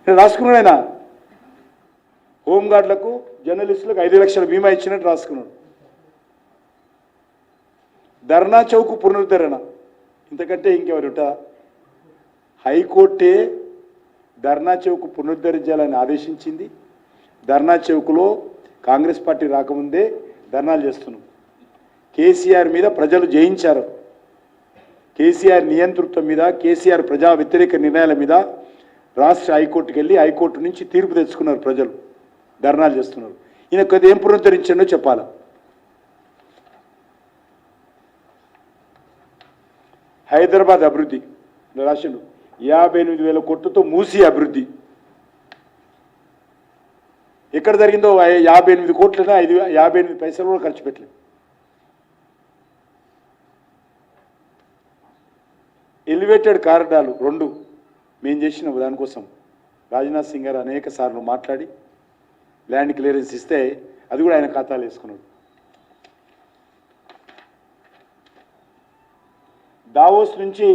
రాసుకున్నాడు ఆయన. హోంగార్డులకు జర్నలిస్టులకు 5 లక్షల బీమా ఇచ్చినట్టు రాసుకున్నాడు. ధర్నా చౌక్ పునరుద్ధరణ, ఇంతకంటే ఇంకెవరుట? హైకోర్టే ధర్నా చౌక్ పునరుద్ధరించాలని ఆదేశించింది. ధర్నా చౌక్లో కాంగ్రెస్ పార్టీ రాకముందే ధర్నాలు చేస్తున్నాం. కేసీఆర్ మీద ప్రజలు జయించారు. కేసీఆర్ నియంతృత్వం మీద, కేసీఆర్ ప్రజా వ్యతిరేక నిర్ణయాల మీద రాష్ట్ర హైకోర్టుకి వెళ్ళి హైకోర్టు నుంచి తీర్పు తెచ్చుకున్నారు. ప్రజలు ధర్నాలు చేస్తున్నారు. ఈయన కొద్ది ఏం పునరుద్ధరించాడో చెప్పాలి. హైదరాబాద్ అభివృద్ధి రాసిండు 58,000 కోట్లతో మూసి అభివృద్ధి. ఎక్కడ జరిగిందో 58 కోట్లైనా 58 పైసలు కూడా ఖర్చు పెట్టలేదు. ఎలివేటెడ్ కారిడార్లు 2 మేము చేసిన దానికోసం రాజ్నాథ్ సింగ్ గారు అనేక సార్లు మాట్లాడి ల్యాండ్ క్లియరెన్స్ ఇస్తే అది కూడా ఆయన ఖాతాలు వేసుకున్నాడు. దావోస్ నుంచి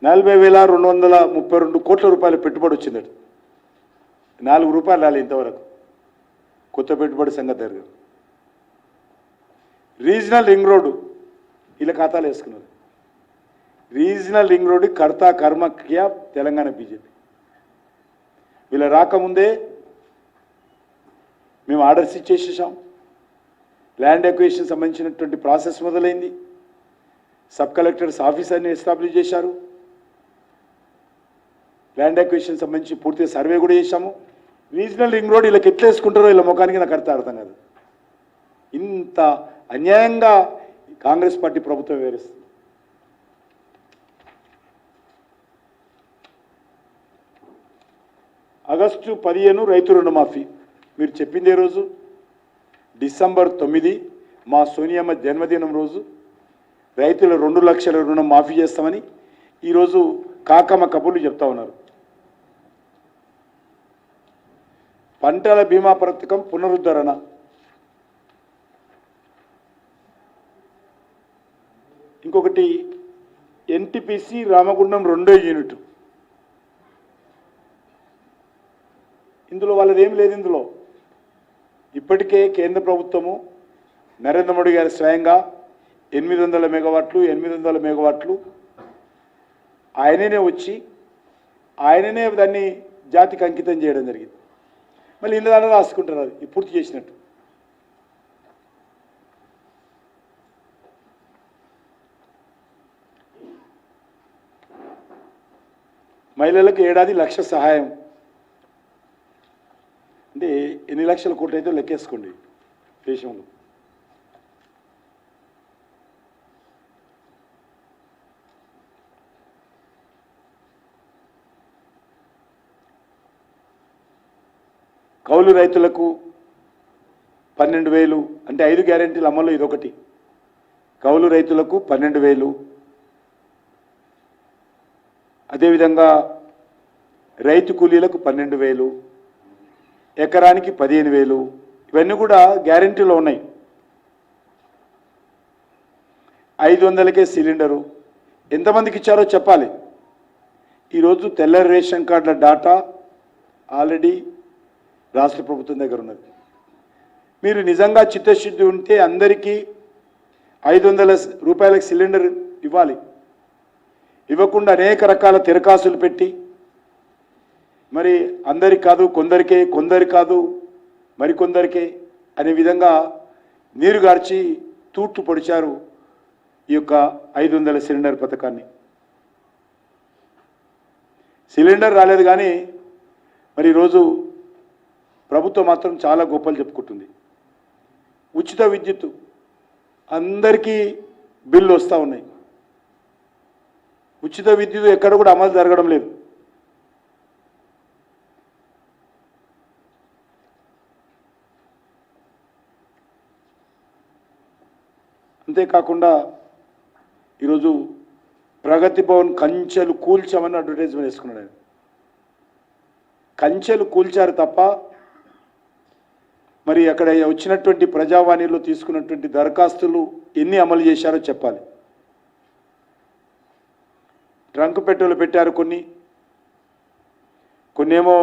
40,232 కోట్ల రూపాయల పెట్టుబడి వచ్చిందట. 4 రూపాయలు రాలి ఇంతవరకు కొత్త పెట్టుబడి సంగతి జరగదు. రీజనల్ రింగ్ రోడ్డు ఇలా ఖాతాలు వేసుకున్నారు. రీజనల్ రింగ్ రోడ్డు కర్త కర్మక్య తెలంగాణ బీజేపీ. వీళ్ళ రాకముందే మేము ఆర్డర్స్ ఇచ్చేసేసాం. ల్యాండ్ అక్విజిషన్ సంబంధించినటువంటి ప్రాసెస్ మొదలైంది. సబ్ కలెక్టర్స్ ఆఫీసర్ని ఎస్టాబ్లిష్ చేశారు. ల్యాండ్ అక్విజిషన్ సంబంధించి పూర్తిగా సర్వే కూడా చేశాము. రీజనల్ రింగ్ రోడ్ వీళ్ళకి ఎట్లా వేసుకుంటారో వీళ్ళ ముఖానికి నాకు అర్థం కాదు. ఇంత అన్యాయంగా కాంగ్రెస్ పార్టీ ప్రభుత్వం వివరిస్తుంది. ఆగస్టు 15 రైతు రుణమాఫీ మీరు చెప్పిందే రోజు. డిసెంబర్ 9 మా సోనియమ్మ జన్మదినం రోజు రైతుల 2 లక్షల రుణం మాఫీ చేస్తామని ఈరోజు కాకమ్మ కబుర్లు చెప్తా ఉన్నారు. పంటల బీమా పథకం పునరుద్ధరణ, ఇంకొకటి ఎన్టీపీసీ రామగుండం 2వ యూనిట్. ఇందులో వాళ్ళది ఏం లేదు. ఇందులో ఇప్పటికే కేంద్ర ప్రభుత్వము నరేంద్ర మోడీ గారు స్వయంగా 800 మెగావాట్లు 800 మెగావాట్లు ఆయననే వచ్చి ఆయననే దాన్ని జాతికి అంకితం చేయడం జరిగింది. మళ్ళీ ఇళ్ళ దాన్ని రాసుకుంటారు అది పూర్తి చేసినట్టు. మహిళలకు ఏడాది 1,00,000 సహాయం అంటే ఎన్ని లక్షల కోట్లు అయితే లెక్కేసుకోండి దేశంలో. కౌలు రైతులకు 12,000 అంటే 5 గ్యారెంటీల అమలు ఇదొకటి. కౌలు రైతులకు 12,000, అదేవిధంగా రైతు కూలీలకు 12,000, ఎకరానికి 15,000. ఇవన్నీ కూడా గ్యారెంటీలో ఉన్నాయి. 500కే సిలిండరు. ఎంతమందికి ఇచ్చారో చెప్పాలి. ఈరోజు తెల్ల రేషన్ కార్డుల డాటా ఆల్రెడీ రాష్ట్ర ప్రభుత్వం దగ్గర ఉన్నది. మీరు నిజంగా చిత్తశుద్ధి ఉంటే అందరికీ 500 రూపాయలకు సిలిండర్ ఇవ్వాలి. ఇవ్వకుండా అనేక రకాల తిరకాసులు పెట్టి మరి అందరికి కాదు కొందరికే, కొందరి కాదు మరికొందరికే అనే విధంగా నీరు గార్చి తూట్లు పొడిచారు ఈ యొక్క 500 సిలిండర్ పథకాన్ని. సిలిండర్ రాలేదు కానీ మరి ఈరోజు ప్రభుత్వం మాత్రం చాలా గొప్పలు చెప్పుకుంటుంది. ఉచిత విద్యుత్తు అందరికీ బిల్లు వస్తూ ఉన్నాయి. ఉచిత విద్యుత్ ఎక్కడ కూడా అమలు జరగడం లేదు. అంతేకాకుండా ఈరోజు ప్రగతి భవన్ కంచెలు కూల్చామని అడ్వర్టైజ్మెంట్ వేసుకున్నాడు ఆయన. కంచెలు కూల్చారు తప్ప మరి అక్కడ వచ్చినటువంటి ప్రజావాణిలో తీసుకున్నటువంటి దరఖాస్తులు ఎన్ని అమలు చేశారో చెప్పాలి. ట్రంక్ పెట్రోలు పెట్టారు, కొన్ని కొన్నేమో